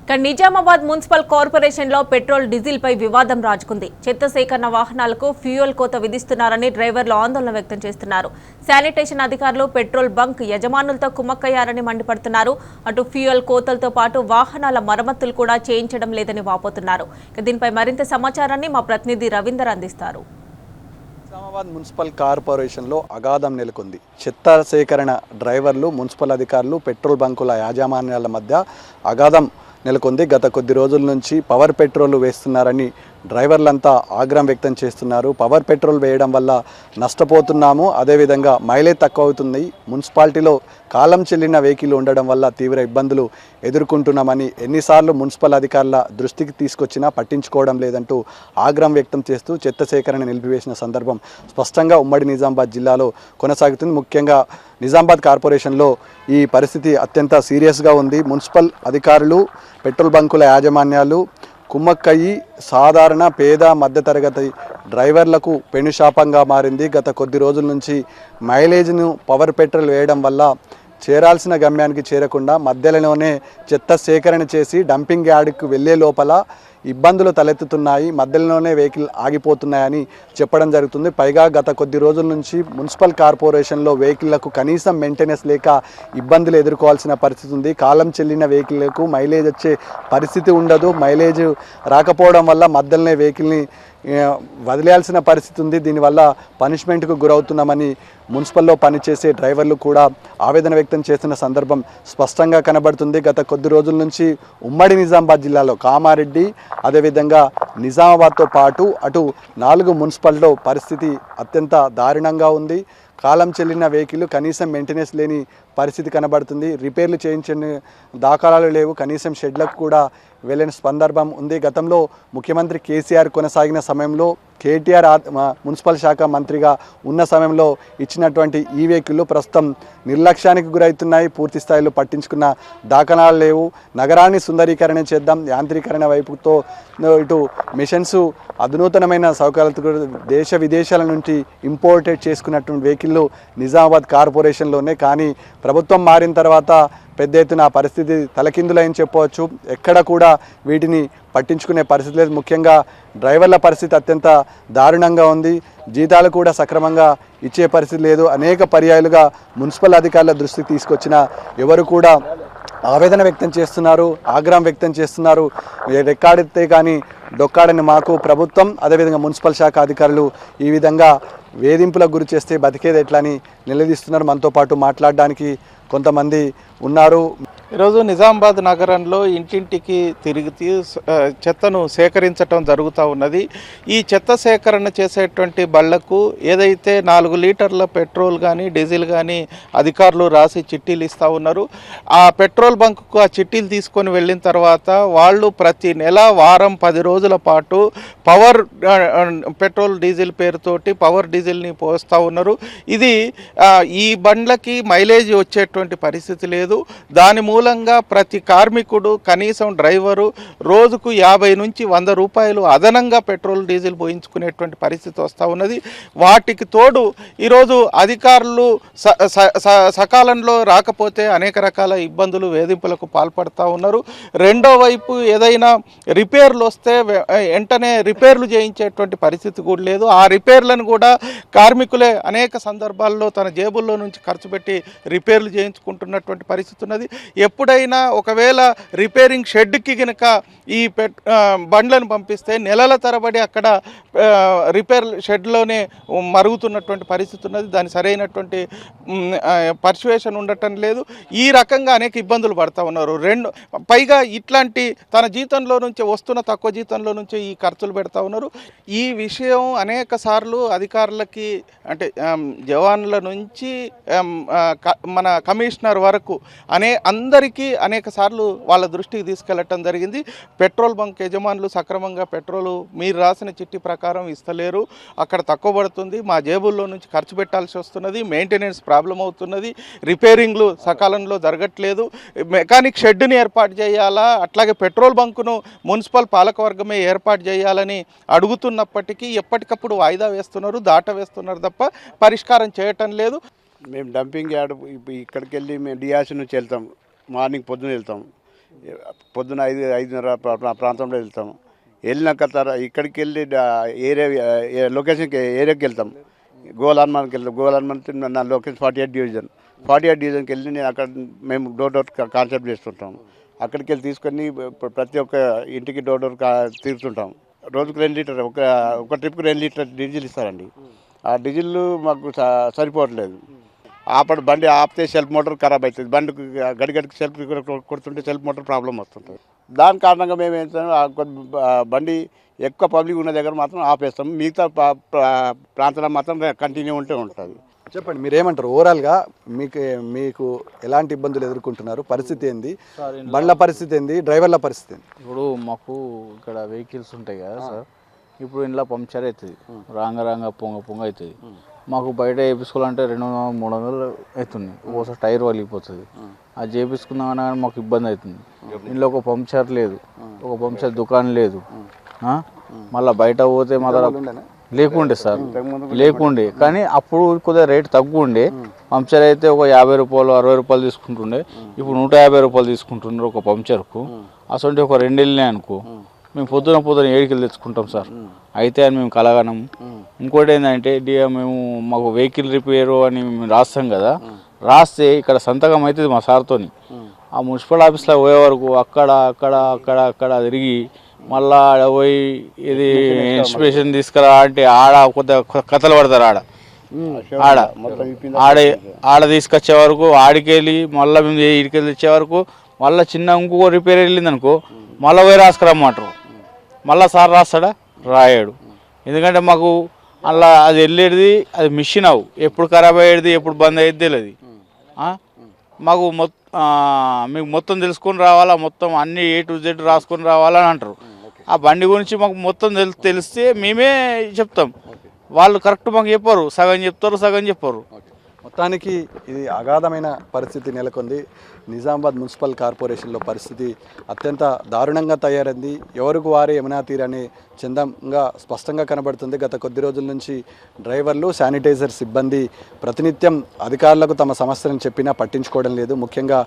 Nizamabad municipal corporation లో petrol diesel పై వివాదం రాజుకుంది. చెత్త సేకరణ వాహనాలకు ఫ్యూయల్ కోత విధిస్తున్నారని డ్రైవర్లు ఆందోళన వ్యక్తం చేస్తున్నారు. శానిటేషన్ అధికారులు పెట్రోల్ బంక్ యజమానులతో కుమ్మక్కయ్యారని మండిపడుతున్నారు. అటు ఫ్యూయల్ కోతలతో పాటు వాహనాల మరమ్మతులు కూడా చేయించడం లేదని వాపోతున్నారు. దీనిపై మరింత సమాచారాన్ని మా ప్రతినిధి రవీందర్ అందిస్తారు. నిజామాబాద్ మున్సిపల్ కార్పొరేషన్లో అగాధం నెలకొంది. చెత్త సేకరణ డ్రైవర్లు, మున్సిపల్ అధికారులు, పెట్రోల్ బంకుల యాజమాన్యాల మధ్య అగాధం నెలకొంది. గత కొద్ది రోజుల నుంచి పవర్ పెట్రోల్ వేస్తున్నారని డ్రైవర్లంతా ఆగ్రహం వ్యక్తం చేస్తున్నారు. పవర్ పెట్రోల్ వేయడం వల్ల నష్టపోతున్నాము, అదేవిధంగా మైలేజ్ తక్కువ అవుతుంది, మున్సిపాలిటీలో కాలం చెల్లిన వెహికల్ ఉండడం వల్ల తీవ్ర ఇబ్బందులు ఎదుర్కొంటున్నామని ఎన్నిసార్లు మున్సిపల్ అధికారుల దృష్టికి తీసుకొచ్చినా పట్టించుకోవడం లేదంటూ ఆగ్రహం వ్యక్తం చేస్తూ చెత్త సేకరణ నిలిపివేసిన సందర్భం స్పష్టంగా ఉమ్మడి నిజామాబాద్ జిల్లాలో కొనసాగుతుంది. ముఖ్యంగా నిజామాబాద్ కార్పొరేషన్లో ఈ పరిస్థితి అత్యంత సీరియస్గా ఉంది. మున్సిపల్ అధికారులు, పెట్రోల్ బంకుల యాజమాన్యాలు కుమ్మక్కయ్యి సాధారణ పేద మధ్యతరగతి డ్రైవర్లకు పెనుశాపంగా మారింది. గత కొద్ది రోజుల నుంచి మైలేజ్ను పవర్ పెట్రోల్ వేయడం వల్ల చేరాల్సిన గమ్యానికి చేరకుండా మధ్యలోనే చెత్త సేకరణ చేసి డంపింగ్ యార్డ్కు వెళ్లే లోపల ఇబ్బందులు తలెత్తుతున్నాయి, మధ్యలోనే వెహికల్ ఆగిపోతున్నాయని చెప్పడం జరుగుతుంది. పైగా గత కొద్ది రోజుల నుంచి మున్సిపల్ కార్పొరేషన్లో వెహికల్లకు కనీసం మెయింటెనెన్స్ లేక ఇబ్బందులు ఎదుర్కోవాల్సిన పరిస్థితి ఉంది. కాలం చెల్లిన వెహికల్లకు మైలేజ్ వచ్చే పరిస్థితి ఉండదు. మైలేజ్ రాకపోవడం వల్ల మధ్యలోనే వెహికల్ని వదిలేయాల్సిన పరిస్థితి ఉంది. దీనివల్ల పనిష్మెంట్కు గురవుతున్నామని మున్సిపల్లో పనిచేసే డ్రైవర్లు కూడా ఆవేదన వ్యక్తం చేస్తున్న సందర్భం స్పష్టంగా కనబడుతుంది. గత కొద్ది రోజుల నుంచి ఉమ్మడి నిజామాబాద్ జిల్లాలో కామారెడ్డి, అదేవిధంగా నిజామాబాద్తో పాటు అటు 4 మున్సిపల్లో పరిస్థితి అత్యంత దారుణంగా ఉంది. కాలం చెల్లిన వెహికల్ కనీసం మెయింటెనెన్స్ లేని పరిస్థితి కనబడుతుంది. రిపేర్లు చేయించని దాఖలాలు లేవు, కనీసం షెడ్లకు కూడా వెళ్ళిన సందర్భం ఉంది. గతంలో ముఖ్యమంత్రి కేసీఆర్ కొనసాగిన సమయంలో కేటీఆర్ మున్సిపల్ శాఖ మంత్రిగా ఉన్న సమయంలో ఇచ్చినటువంటి ఈ వెహికల్లు ప్రస్తుతం నిర్లక్ష్యానికి గురవుతున్నాయి. పూర్తి స్థాయిలో పట్టించుకున్న దాఖలాలు లేవు. నగరాన్ని సుందరీకరణ చేద్దాం, యాంత్రీకరణ వైపుతో ఇటు మిషన్స్ అధునూతనమైన సౌకర్యాలతో దేశ విదేశాల నుంచి ఇంపోర్టెడ్ చేసుకున్నటువంటి వెహికల్లు నిజామాబాద్ కార్పొరేషన్లోనే. కానీ ప్రభుత్వం మారిన తర్వాత పెద్ద ఎత్తున పరిస్థితి తలకిందులని చెప్పవచ్చు. ఎక్కడ కూడా వీటిని పట్టించుకునే పరిస్థితి లేదు. ముఖ్యంగా డ్రైవర్ల పరిస్థితి అత్యంత దారుణంగా ఉంది. జీతాలు కూడా సక్రమంగా ఇచ్చే పరిస్థితి లేదు. అనేక పర్యాయాలుగా మున్సిపల్ అధికారుల దృష్టికి తీసుకొచ్చిన ఎవరు కూడా ఆవేదన వ్యక్తం చేస్తున్నారు, ఆగ్రహం వ్యక్తం చేస్తున్నారు. రెక్కాడితే కానీ డొక్కాడని మాకు ప్రభుత్వం, అదేవిధంగా మున్సిపల్ శాఖ అధికారులు ఈ విధంగా వేధింపులకు గురి చేస్తే బతికేది ఎట్లా అని నిలదీస్తున్నారు. మనతో పాటు మాట్లాడడానికి కొంతమంది ఉన్నారు. ఈరోజు నిజామాబాద్ నగరంలో ఇంటింటికి తిరిగి చెత్తను సేకరించడం జరుగుతూ ఉన్నది. ఈ చెత్త సేకరణ చేసేటువంటి బళ్లకు ఏదైతే 4 లీటర్ల పెట్రోల్ కానీ డీజిల్ కానీ అధికారులు రాసి చిట్టీలు ఇస్తూ ఉన్నారు. ఆ పెట్రోల్ బంకుకు ఆ చిట్టీలు తీసుకొని వెళ్ళిన తర్వాత వాళ్ళు ప్రతి నెల, వారం, 10 రోజుల పాటు పవర్ పెట్రోల్ డీజిల్ పేరుతోటి పవర్ డీజిల్ని పోస్తూ ఉన్నారు. ఇది ఈ బండ్లకి మైలేజ్ వచ్చేటువంటి పరిస్థితి లేదు. దాని మూలంగా ప్రతి కార్మికుడు, కనీసం డ్రైవరు రోజుకు 50 నుంచి 100 రూపాయలు అదనంగా పెట్రోల్ డీజిల్ పోయించుకునేటువంటి పరిస్థితి వస్తూ ఉన్నది. వాటికి తోడు ఈరోజు అధికారులు సకాలంలో రాకపోతే అనేక రకాల ఇబ్బందులు, వేధింపులకు పాల్పడుతూ ఉన్నారు. రెండో వైపు ఏదైనా రిపేర్లు వస్తే వెంటనే రిపేర్లు చేయించేటువంటి పరిస్థితి కూడా లేదు. ఆ రిపేర్లను కూడా కార్మికులే అనేక సందర్భాల్లో తన జేబుల్లో నుంచి ఖర్చు పెట్టి రిపేర్లు చేయించుకుంటున్నటువంటి పరిస్థితి ఉన్నది. ఎప్పుడైనా ఒకవేళ రిపేరింగ్ షెడ్కి కనుక ఈ బండ్లను పంపిస్తే నెలల తరబడి అక్కడ రిపేర్ షెడ్లోనే మరుగుతున్నటువంటి పరిస్థితి ఉన్నది. దాని సరైనటువంటి పర్సువేషన్ ఉండటం లేదు. ఈ రకంగా అనేక ఇబ్బందులు పడుతూ ఉన్నారు. పైగా ఇట్లాంటి తన జీతంలో నుంచి వస్తున్న తక్కువ జీతంలో నుంచి ఈ ఖర్చులు పెడతా ఉన్నారు. ఈ విషయం అనేక సార్లు అధికారులకి, అంటే జవాన్ల నుంచి మన కమిషనర్ వరకు అందరికీ అనేక సార్లు వాళ్ళ దృష్టికి తీసుకెళ్లటం జరిగింది. పెట్రోల్ బంక్ యజమానులు సక్రమంగా పెట్రోలు మీరు రాసిన చిట్టి ప్రకారం ఇస్తలేరు, అక్కడ తక్కువ పడుతుంది, మా జేబుల్లో నుంచి ఖర్చు పెట్టాల్సి వస్తున్నది, మెయింటెనెన్స్ ప్రాబ్లం అవుతున్నది, రిపేరింగ్లు సకాలంలో జరగట్లేదు, మెకానిక్ షెడ్ని ఏర్పాటు చేయాలా, అట్లాగే పెట్రోల్ బంకును మున్సిపల్ పాలకవర్గమే ఏర్పాటు చేయాలని అడుగుతున్నప్పటికీ ఎప్పటికప్పుడు వాయిదా వేస్తున్నారు, దాట వేస్తున్నారు తప్ప పరిష్కారం చేయటం లేదు. మేము డంపింగ్ యార్డ్ ఇక్కడికి వెళ్ళి మేము డిఆర్సీ నుంచి వెళ్తాం, మార్నింగ్ పొద్దున వెళ్తాం. పొద్దున 5:30 ప్రాంతంలో వెళ్తాం. వెళ్ళినాక ఇక్కడికి వెళ్ళి లొకేషన్కి ఏరియాకి వెళ్తాం. గోల్ హనుమాన్కి వెళ్తాం. గోల్ హనుమాన్ నా లొకేషన్ 48 డివిజన్కి వెళ్ళి నేను అక్కడ మేము డోర్ కాన్సెప్ట్ చేస్తుంటాం. అక్కడికి వెళ్ళి తీసుకొని ప్రతి ఒక్క ఇంటికి డోర్ తీరుతుంటాం. రోజుకు 2 లీటర్ ఒక ట్రిప్కి 2 లీటర్ డీజిల్ ఇస్తారండి. ఆ డీజిల్ మాకు సరిపోవట్లేదు. బండి ఆపితే సెల్ఫ్ మోటార్ ఖరాబ్ అవుతుంది. బండికి గడికి సెల్ఫ్ కొడుతుంటే సెల్ఫ్ మోటార్ ప్రాబ్లం వస్తుంటుంది. దాని కారణంగా మేము ఏంటంటే బండి ఎక్కువ పబ్లిక్ ఉన్న దగ్గర మాత్రం ఆపేస్తాం. మిగతా ప్రాంతాల్లో మాత్రం కంటిన్యూ ఉంటుంది. చెప్పండి, మీరేమంటారు? ఓవరాల్గా మీకు ఎలాంటి ఇబ్బందులు ఎదుర్కొంటున్నారు? పరిస్థితి ఏంది? బండ్ల పరిస్థితి ఏంది? డ్రైవర్ల పరిస్థితి ఏంది? ఇప్పుడు మాకు ఇక్కడ వెహికల్స్ ఉంటాయి కదా సార్, ఇప్పుడు ఇంట్లో పంక్చర్ అవుతుంది, రాంగ పొంగ అవుతుంది. మాకు బయట చేయించుకోవాలంటే 200-300 అవుతుంది. ఒకసారి టైర్ వలిగిపోతుంది. అది చేయించుకుందామన్నా కానీ మాకు ఇబ్బంది అవుతుంది. ఇంట్లో ఒక పంక్చర్ లేదు, ఒక పంక్చర్ దుకాణం లేదు. మళ్ళీ బయట పోతే మాత్రం లేకుండే సార్, లేకుండే. కానీ అప్పుడు కొద్దిగా రేట్ తక్కువ ఉండే. పంక్చర్ అయితే ఒక 50 రూపాయలు 60 రూపాయలు తీసుకుంటుండే. ఇప్పుడు 150 రూపాయలు తీసుకుంటున్నారు ఒక పంక్చర్కు. అసలు ఒక 2 వెళ్ళినాయి అనుకో, మేము పొద్దున 7కి తెచ్చుకుంటాం సార్. అయితే అని మేము కలగనం. ఇంకోటి ఏంటంటే మేము మాకు వెహికల్ రిపేరు అని మేము రాస్తాం కదా, రాస్తే ఇక్కడ సంతకం అవుతుంది మా సార్తోని. ఆ మున్సిపల్ ఆఫీస్లో పోయే వరకు అక్కడ తిరిగి మళ్ళా పోయి ఇది ఇన్స్పెక్షన్ తీసుకురా అంటే కొద్దిగా కథలు పడతారు. ఆడ తీసుకొచ్చే వరకు ఆడికి వెళ్ళి మళ్ళీ మేము ఇడికెళ్ళి తెచ్చే వరకు మళ్ళీ చిన్న ఇంకో రిపేర్ వెళ్ళింది అనుకో, మళ్ళీ పోయి రాసుకురమ్మంటారు. మళ్ళీ సార్ రాస్తాడా? రాయాడు. ఎందుకంటే మాకు అలా అది వెళ్ళేది అది మిషన్ ఎప్పుడు ఖరాబ్ అయ్యేది ఎప్పుడు బంద్ అయ్యేది తెలియదు. మాకు మీకు మొత్తం తెలుసుకొని రావాలా, మొత్తం అన్ని A to Z రాసుకొని రావాలని అంటారు. ఆ బండి గురించి మాకు మొత్తం తెలిస్తే మేమే చెప్తాం. వాళ్ళు కరెక్ట్ మాకు చెప్పరు, సగం చెప్తారు, సగం చెప్పరు. మొత్తానికి ఇది అగాధమైన పరిస్థితి నెలకొంది. నిజామాబాద్ మున్సిపల్ కార్పొరేషన్లో పరిస్థితి అత్యంత దారుణంగా తయారైంది. ఎవరికి వారే యమునా తీరని చందంగా స్పష్టంగా కనబడుతుంది. గత కొద్ది రోజుల నుంచి డ్రైవర్లు, శానిటైజర్ సిబ్బంది ప్రతినిత్యం అధికారులకు తమ సమస్యలను చెప్పినా పట్టించుకోవడం లేదు. ముఖ్యంగా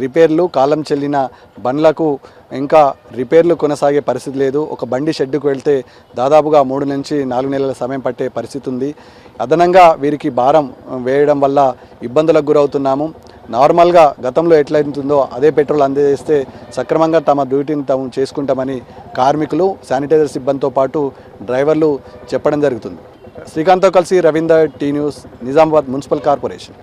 రిపేర్లు, కాలం చెల్లిన బండ్లకు ఇంకా రిపేర్లు కొనసాగే పరిస్థితి లేదు. ఒక బండి షెడ్డుకు వెళ్తే దాదాపుగా 3 నుంచి 4 నెలల సమయం పట్టే పరిస్థితి ఉంది. అదనంగా వీరికి భారం వేయడం వల్ల ఇబ్బందులకు గురవుతున్నాము. నార్మల్గా గతంలో ఎట్లయితుందో అదే పెట్రోల్ అందజేస్తే సక్రమంగా తమ డ్యూటీని తాము చేసుకుంటామని కార్మికులు, శానిటైజర్ సిబ్బందితో పాటు డ్రైవర్లు చెప్పడం జరుగుతుంది. శ్రీకాంత్తో కలిసి Ravinder, T News, Nizamabad municipal corporation.